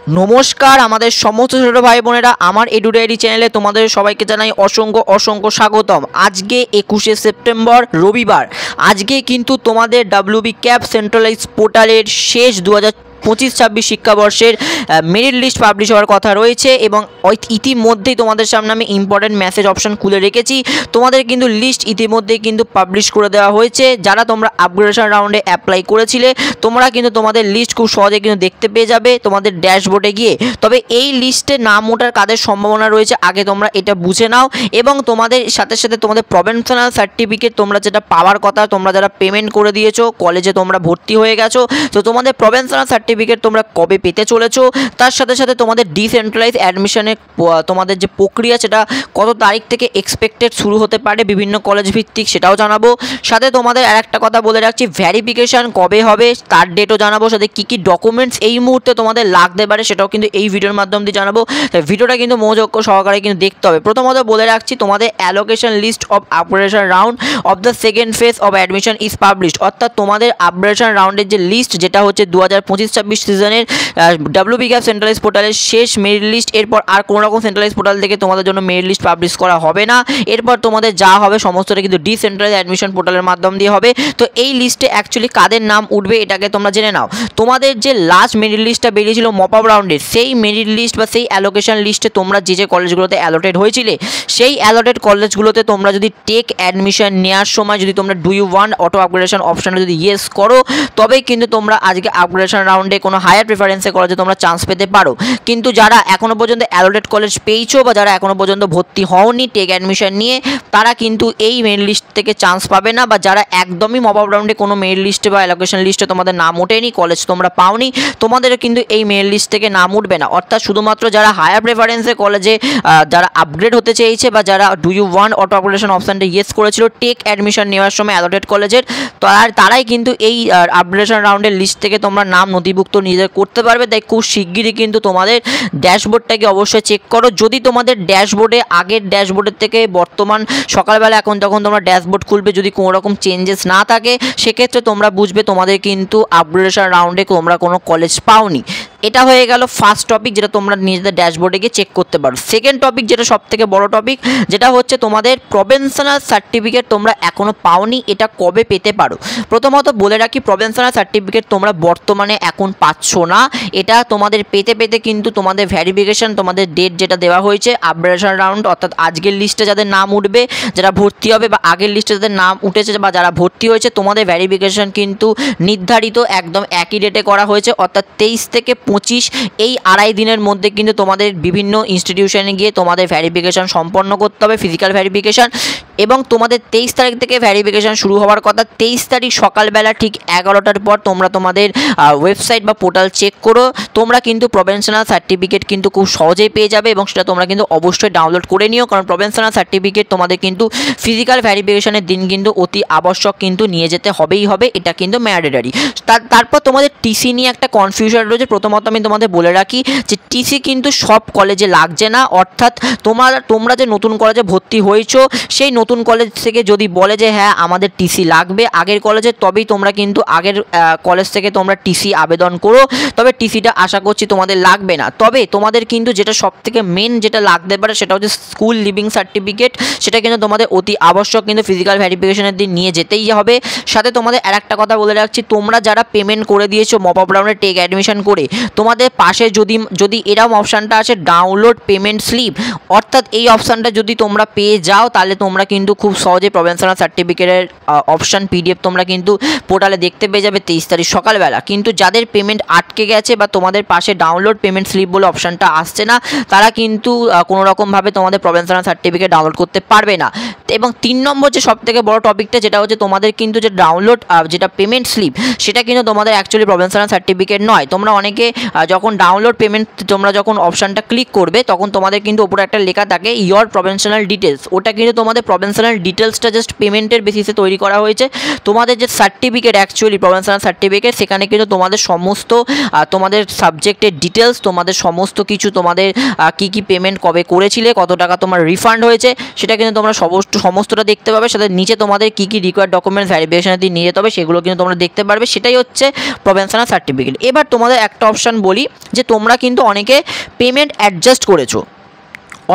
নমস্কার আমাদের সমস্ত ছোট ভাই বোনেরা, আমার এডু ডায়েরি চ্যানেলে তোমাদের সবাইকে জানাই অসংখ্য অসংখ্য স্বাগতম। আজকে 21শে সেপ্টেম্বর রবিবার। আজকে কিন্তু তোমাদের ডাব্লিউবি ক্যাপ সেন্ট্রালাইজ পোর্টালের শেষ 2025-26 শিক্ষাবর্ষের মেরিট লিস্ট পাবলিশ হওয়ার কথা রয়েছে এবং ইতিমধ্যেই তোমাদের সামনে আমি ইম্পর্টেন্ট মেসেজ অপশন খুলে রেখেছি। তোমাদের কিন্তু লিস্ট ইতিমধ্যেই কিন্তু পাবলিশ করে দেওয়া হয়েছে। যারা তোমরা আপগ্রেডেশন রাউন্ডে অ্যাপ্লাই করেছিলে তোমরা কিন্তু তোমাদের লিস্ট খুব সহজে কিন্তু দেখতে পেয়ে যাবে তোমাদের ড্যাশবোর্ডে গিয়ে। তবে এই লিস্টে নাম ওঠার কাদের সম্ভাবনা রয়েছে আগে তোমরা এটা বুঝে নাও, এবং তোমাদের সাথে সাথে তোমাদের প্রভিন্সিয়াল সার্টিফিকেট তোমরা যেটা পাওয়ার কথা, তোমরা যারা পেমেন্ট করে দিয়েছো, কলেজে তোমরা ভর্তি হয়ে গেছো, তো তোমাদের প্রভিন্সিয়াল সার্টিফিকেট তোমরা কবে পেতে চলেছো, তার সাথে সাথে তোমাদের ডিসেন্ট্রালাইজ অ্যাডমিশনের তোমাদের যে প্রক্রিয়া সেটা কত তারিখ থেকে এক্সপেক্টেড শুরু হতে পারে বিভিন্ন কলেজ ভিত্তিক সেটাও জানাবো। সাথে তোমাদের আরেকটা কথা বলে রাখছি, ভেরিফিকেশান কবে হবে তার ডেটও জানাবো। সাথে কী কী ডকুমেন্টস এই মুহূর্তে তোমাদের লাগতে পারে সেটাও কিন্তু এই ভিডিওর মাধ্যম দিয়ে জানাবো। ভিডিওটা কিন্তু মনোযোগ সহকারে কিন্তু দেখতে হবে। প্রথমত বলে রাখছি, তোমাদের allocation list of upgradation round of the second phase of admission is published, অর্থাৎ তোমাদের আপগ্রেডেশন রাউন্ডের যে লিস্ট যেটা হচ্ছে 2025-26 সিজনের ডাব্লিউবি ক্যাপ সেন্ট্রালাইজ পোর্টালের শেষ মেরিট লিস্ট। এরপর আর কোনো রকম সেন্ট্রালাইজ পোর্টাল থেকে তোমাদের জন্য মেরিট লিস্ট পাবলিশ করা হবে না। এরপর তোমাদের যা হবে সমস্তটা কিন্তু ডিসেন্ট্রালাইজ অ্যাডমিশন পোর্টালের মাধ্যম দিয়ে হবে। তো এই লিস্টে অ্যাকচুয়ালি কাদের নাম উঠবে এটাকে তোমরা জেনে নাও। তোমাদের যে লাস্ট মেরিট লিস্টটা বেরিয়েছিল মপ আপ রাউন্ডের, সেই মেরিট লিস্ট বা সেই অ্যালোকেশন লিস্টে তোমরা যে যে কলেজগুলোতে অ্যালোটেড হয়েছিলে, সেই অ্যালোটেড কলেজগুলোতে তোমরা যদি টেক অ্যাডমিশন নেওয়ার সময় যদি তোমরা do you want auto upgradation অপশানে যদি ইয়েস করো, তবেই কিন্তু তোমরা আজকে আপগ্রেডেশন রাউন্ডে কোনো হায়ার প্রেফারেন্সে কলেজে তোমরা চান্স পেতে পারো। কিন্তু যারা এখনও পর্যন্ত অ্যালোটেড কলেজ পেয়েছো বা যারা এখনও পর্যন্ত ভর্তি হওনি টেক অ্যাডমিশন নিয়ে, তারা কিন্তু এই মেরিট লিস্ট থেকে চান্স পাবে না। বা যারা একদমই মপ আপ রাউন্ডে কোনো মেরিট লিস্টে বা অ্যালোকেশন লিস্টে তোমাদের নাম ওঠেনি, কলেজ তোমরা পাওনি, তোমাদের কিন্তু এই মেরিট লিস্ট থেকে নাম উঠবে না। অর্থাৎ শুধুমাত্র যারা হায়ার প্রেফারেন্সে কলেজে যারা আপগ্রেড হতে চেয়েছে বা যারা do you want auto upgradation অপশানটা ইয়েস করেছিল টেক অ্যাডমিশন নেওয়ার সময় অ্যালোটেড কলেজের, তারাই কিন্তু এই আপগ্রেডেশন রাউন্ডের লিস্ট থেকে তোমরা নাম নথিভুক্ত নিজেদের করতে পারবে। তাই খুব শিগগিরই কিন্তু তোমাদের ড্যাশবোর্ডটাকে অবশ্যই চেক করো। যদি তোমাদের ড্যাশবোর্ডে আগের ড্যাশবোর্ডের থেকে বর্তমান সকালবেলা এখন যখন তোমরা ড্যাশবোর্ড খুলবে যদি কোনো রকম চেঞ্জেস না থাকে, সেক্ষেত্রে তোমরা বুঝবে তোমাদের কিন্তু আপগ্রেডেশন রাউন্ডে তোমরা কোনো কলেজ পাওনি। এটা হয়ে গেল ফার্স্ট টপিক, যেটা তোমরা নিজেদের ড্যাশবোর্ডে গিয়ে চেক করতে পারো। সেকেন্ড টপিক, যেটা সবথেকে বড় টপিক, যেটা হচ্ছে তোমাদের প্রভিন্সিয়াল সার্টিফিকেট তোমরা এখনও পাওনি, এটা কবে পেতে পারো। প্রথমত বলে রাখি, প্রভিন্সিয়াল সার্টিফিকেট তোমরা বর্তমানে এখন পাচ্ছ না। এটা তোমাদের পেতে পেতে কিন্তু তোমাদের ভেরিফিকেশান, তোমাদের ডেট যেটা দেওয়া হয়েছে আপগ্রেডেশন রাউন্ড, অর্থাৎ আজকের লিস্টে যাদের নাম উঠবে, যারা ভর্তি হবে, বা আগের লিস্টে যাদের নাম উঠেছে বা যারা ভর্তি হয়েছে, তোমাদের ভেরিফিকেশান কিন্তু নির্ধারিত একদম একই ডেটে করা হয়েছে, অর্থাৎ 23 থেকে 25 এই আড়াই দিনের মধ্যে কিন্তু তোমাদের বিভিন্ন ইনস্টিটিউশনে গিয়ে তোমাদের ভেরিফিকেশান সম্পন্ন করতে হবে, ফিজিক্যাল ভেরিফিকেশান। এবং তোমাদের 23 তারিখ থেকে ভেরিফিকেশান শুরু হওয়ার কথা। 23 তারিখ সকালবেলা ঠিক 11টার পর তোমরা তোমাদের ওয়েবসাইট বা পোর্টাল চেক করো, তোমরা কিন্তু প্রভিন্সিয়াল সার্টিফিকেট কিন্তু খুব সহজেই পেয়ে যাবে এবং সেটা তোমরা কিন্তু অবশ্যই ডাউনলোড করে নিও। কারণ প্রভিন্সিয়াল সার্টিফিকেট তোমাদের কিন্তু ফিজিক্যাল ভেরিফিকেশানের দিন কিন্তু অতি আবশ্যক কিন্তু নিয়ে যেতে হবেই হবে, এটা কিন্তু ম্যান্ডেটরি। তারপর তোমাদের টিসি নিয়ে একটা কনফিউশন রয়েছে। প্রথমত আমি তোমাদের বলে রাখি যে টিসি কিন্তু সব কলেজে লাগছে না। অর্থাৎ তোমরা যে নতুন কলেজে ভর্তি হয়েছো, সেই নতুন কলেজ থেকে যদি বলে যে হ্যাঁ আমাদের টিসি লাগবে আগের কলেজে, তবেই তোমরা কিন্তু আগের কলেজ থেকে তোমরা টিসি আবেদন করো। তবে টিসিটা আশা করছি তোমাদের লাগবে না। তবে তোমাদের কিন্তু যেটা সবথেকে মেন যেটা লাগতে পারে সেটা হচ্ছে স্কুল লিভিং সার্টিফিকেট। সেটা কিন্তু তোমাদের অতি আবশ্যক কিন্তু ফিজিক্যাল ভেরিফিকেশনের দিন নিয়ে যেতেই হবে। সাথে তোমাদের আরেকটা কথা বলে রাখছি, তোমরা যারা পেমেন্ট করে দিয়েছো মপ আপ রাউন্ডে টেক অ্যাডমিশন করে, তোমাদের পাশে যদি এরকম অপশানটা আছে ডাউনলোড পেমেন্ট স্লিপ, অর্থাৎ এই অপশানটা যদি তোমরা পেয়ে যাও তাহলে তোমরা কিন্তু খুব সহজে প্রভিন্সিয়াল সার্টিফিকেটের অপশান পিডিএফ তোমরা কিন্তু পোর্টালে দেখতে পেয়ে যাবে 23 তারিখ সকালবেলা। কিন্তু যাদের পেমেন্ট আটকে গেছে বা তোমাদের পাশে ডাউনলোড পেমেন্ট স্লিপ বলে অপশানটা আসছে না, তারা কিন্তু কোনো রকমভাবে তোমাদের প্রভিন্সিয়াল সার্টিফিকেট ডাউনলোড করতে পারবে না। এবং 3 নম্বর যে সবথেকে বড় টপিকটা, যেটা হচ্ছে তোমাদের কিন্তু যে ডাউনলোড যেটা পেমেন্ট স্লিপ, সেটা কিন্তু তোমাদের অ্যাকচুয়ালি প্রভিন্সিয়াল সার্টিফিকেট নয়। তোমরা অনেকে যখন ডাউনলোড পেমেন্ট তোমরা যখন অপশানটা ক্লিক করবে, তখন তোমাদের কিন্তু উপরে একটা লেখা থাকে ইয়োর প্রভিন্সিয়াল ডিটেলস। ওটা কিন্তু তোমাদের প্রভিন্সিয়াল ডিটেলসটা জাস্ট পেমেন্টের বেসিসে তৈরি করা হয়েছে। তোমাদের যে সার্টিফিকেট অ্যাকচুয়ালি প্রভিন্সিয়াল সার্টিফিকেট, সেখানে কিন্তু তোমাদের সমস্ত তোমাদের সাবজেক্টের ডিটেলস, তোমাদের সমস্ত কিছু, তোমাদের কি কি পেমেন্ট কবে করেছিলে, কত টাকা তোমার রিফান্ড হয়েছে, সেটা কিন্তু তোমরা সমস্তটা দেখতে পাবে। সাথে নিচে তোমাদের কি কি রিকোয়ার্ড ডকুমেন্টস ভেরিফিকেশনের দিন নিয়ে যেতে হবে সেগুলো কিন্তু তোমরা দেখতে পারবে। সেটাই হচ্ছে প্রভিন্সিয়াল সার্টিফিকেট। এবার তোমাদের একটা অপশন অপশান বলি যে তোমরা কিন্তু অনেকে পেমেন্ট অ্যাডজাস্ট করেছো,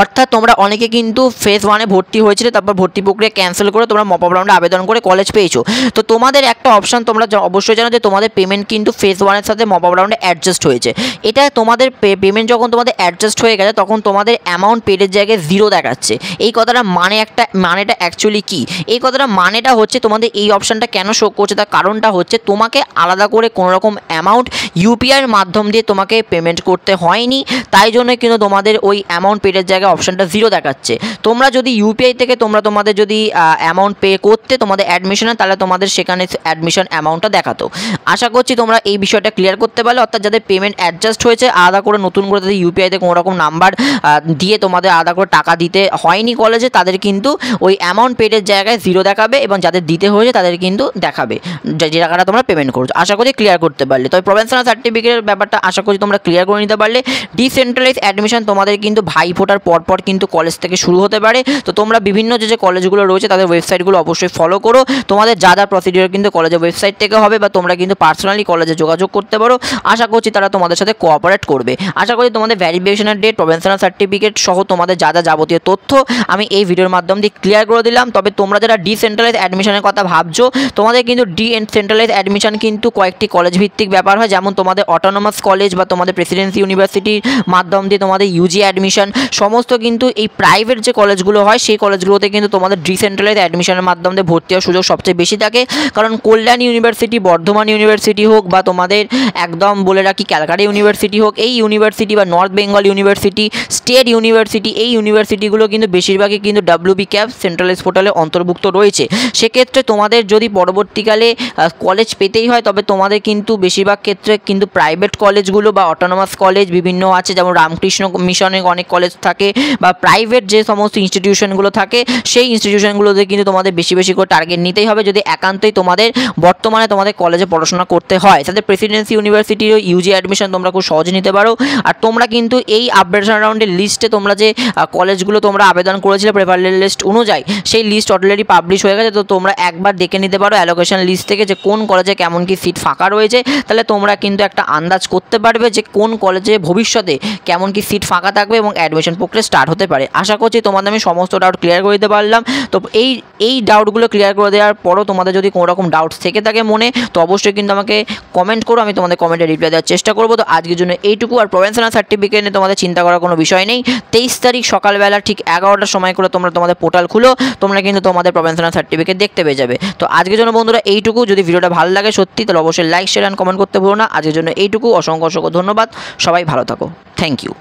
অর্থাৎ তোমরা অনেকে কিন্তু ফেজ 1-এ ভর্তি হয়েছিল, তারপর ভর্তি প্রক্রিয়া ক্যান্সেল করে তোমরা মপ আপ রাউন্ডে আবেদন করে কলেজ পেয়েছো। তো তোমাদের একটা অপশান তোমরা অবশ্যই জানো যে তোমাদের পেমেন্ট কিন্তু ফেজ 1-এর সাথে মপ আপ রাউন্ডে অ্যাডজাস্ট হয়েছে। এটা তোমাদের পেমেন্ট যখন তোমাদের অ্যাডজাস্ট হয়ে গেছে তখন তোমাদের অ্যামাউন্ট পেডের জায়গায় 0 দেখাচ্ছে। এই কথাটা মানেটা অ্যাকচুয়ালি কী? এই কথাটা মানেটা হচ্ছে তোমাদের এই অপশানটা কেন শো করছে তার কারণটা হচ্ছে তোমাকে আলাদা করে কোনো রকম অ্যামাউন্ট ইউপিআইয়ের মাধ্যম দিয়ে তোমাকে পেমেন্ট করতে হয়নি, তাই জন্য কিন্তু তোমাদের ওই অ্যামাউন্ট পেডের জায়গায় অপশনটা 0 দেখাচ্ছে। তোমরা যদি ইউপিআই থেকে তোমাদের যদি অ্যামাউন্ট পে করতে তোমাদের অ্যাডমিশনে, তাহলে তোমাদের সেখানে অ্যাডমিশন অ্যামাউন্টটা দেখাতো। আশা করছি তোমরা এই বিষয়টা ক্লিয়ার করতে পারলে, অর্থাৎ যাদের পেমেন্ট অ্যাডজাস্ট হয়েছে আলাদা করে নতুন করে তাদের ইউপিআইতে কোনো রকম নাম্বার দিয়ে তোমাদের আলাদা করে টাকা দিতে হয়নি কলেজে, তাদের কিন্তু ওই অ্যামাউন্ট পেডের জায়গায় 0 দেখাবে, এবং যাদের দিতে হয়েছে তাদের কিন্তু দেখাবে যে টাকাটা তোমরা পেমেন্ট করছো। আশা করি ক্লিয়ার করতে পারলে। তবে প্রফেশনাল সার্টিফিকেটের ব্যাপারটা আশা করি তোমরা ক্লিয়ার করে নিতে পারলে। ডিসেন্ট্রালাইজ অ্যাডমিশন তোমাদের কিন্তু ভাইফোঁটার পরপর কিন্তু কলেজ থেকে শুরু হতে পারে। তো তোমরা বিভিন্ন যে কলেজগুলো রয়েছে তাদের ওয়েবসাইটগুলো অবশ্যই ফলো করো। তোমাদের যা প্রসিডিওর কিন্তু কলেজের ওয়েবসাইট থেকে হবে, বা তোমরা কিন্তু পার্সোনালি কলেজে যোগাযোগ করতে পারো। আশা করছি তারা তোমাদের সাথে কোঅপারেট করবে। আশা করি তোমাদের ভ্যারিফিকেশনের ডেট, প্রফেশনাল সার্টিফিকেট সহ তোমাদের যা যাবতীয় তথ্য আমি এই ভিডিওর মাধ্যম দিয়ে ক্লিয়ার করে দিলাম। তবে তোমরা যারা ডিসেন্ট্রালাইজ অ্যাডমিশনের কথা ভাবছো, তোমাদের কিন্তু ডিসেন্ট্রালাইজ অ্যাডমিশন কিন্তু কয়েকটি কলেজ ভিত্তিক ব্যাপার হয়, যেমন তোমাদের অটোনমাস কলেজ বা তোমাদের প্রেসিডেন্সি ইউনিভার্সিটির মাধ্যম দিয়ে তোমাদের ইউজি অ্যাডমিশন, সমস্ত কিন্তু এই প্রাইভেট যে কলেজগুলো হয় সেই কলেজগুলোতে কিন্তু তোমাদের ডিসেন্ট্রালাইজ অ্যাডমিশনের মাধ্যমে ভর্তি হওয়ার সুযোগ সবচেয়ে বেশি থাকে। কারণ কল্যাণ ইউনিভার্সিটি, বর্ধমান ইউনিভার্সিটি হোক, বা তোমাদের একদম বলে রাখি ক্যালকাটা ইউনিভার্সিটি হোক, এই ইউনিভার্সিটি বা north Bengal university, state university, এই ইউনিভার্সিটিগুলো কিন্তু বেশিরভাগই কিন্তু WB ক্যাপ সেন্ট্রালাইজ পোর্টালে অন্তর্ভুক্ত রয়েছে। সেক্ষেত্রে তোমাদের যদি পরবর্তীকালে কলেজ পেতেই হয়, তবে তোমাদের কিন্তু বেশিরভাগ ক্ষেত্রে কিন্তু প্রাইভেট কলেজগুলো বা অটোনমাস কলেজ বিভিন্ন আছে, যেমন রামকৃষ্ণ মিশনের অনেক কলেজ থাকে, বা প্রাইভেট যে সমস্ত ইনস্টিটিউশনগুলো থাকে সেই ইনস্টিটিউশনগুলোতে কিন্তু তোমাদের বেশি করে টার্গেট নিতেই হবে যদি একান্তই তোমাদের বর্তমানে তোমাদের কলেজে পড়াশোনা করতে হয়। সাথে প্রেসিডেন্সি ইউনিভার্সিটিরও ইউজি অ্যাডমিশন তোমরা খুব সহজে নিতে পারো। আর তোমরা কিন্তু এই আপডেশন রাউন্ডের লিস্টে তোমরা যে কলেজগুলো তোমরা আবেদন করেছিলে প্রেফারেন্স লিস্ট অনুযায়ী, সেই লিস্ট অলরেডি পাবলিশ হয়ে গেছে। তো তোমরা একবার দেখে নিতে পারো অ্যালোকেশন লিস্ট থেকে যে কোন কলেজে কেমন কি সিট ফাঁকা রয়েছে, তাহলে তোমরা কিন্তু একটা আন্দাজ করতে পারবে যে কোন কলেজে ভবিষ্যতে কেমন কি সিট ফাঁকা থাকবে এবং অ্যাডমিশন প্রক্রিয়া স্টার্ট হতে পারে। আশা করছি তোমাদের আমি সমস্ত ডাউট ক্লিয়ার করে দিতে পারলাম। তো এই ডাউটগুলো ক্লিয়ার করে দেওয়ার পরও তোমাদের যদি কোনো রকম ডাউটস থেকে থাকে মনে, তো অবশ্যই কিন্তু আমাকে কমেন্ট করো, আমি তোমাদের কমেন্টে রিপ্লাই দেওয়ার চেষ্টা করবো। তো আজকের জন্য এইটুকু। আর প্রফেশনাল সার্টিফিকেট নিয়ে তোমাদের চিন্তা করার কোনো বিষয় নেই। 23 তারিখ সকালবেলা ঠিক 11টার সময় করে তোমরা তোমাদের পোর্টাল খুলো, তোমরা কিন্তু তোমাদের প্রফেশনাল সার্টিফিকেট দেখতে পেয়ে যাবে। তো আজকের জন্য বন্ধুরা এইটুকু। যদি ভিডিওটা ভালো লাগে সত্যি, তাহলে অবশ্যই লাইক, শেয়ার অ্যান্ড কমেন্ট করতে ভুলো না। আজকের জন্য এইটুকু। অসংখ্য ধন্যবাদ। সবাই ভালো থাকো। Thank you.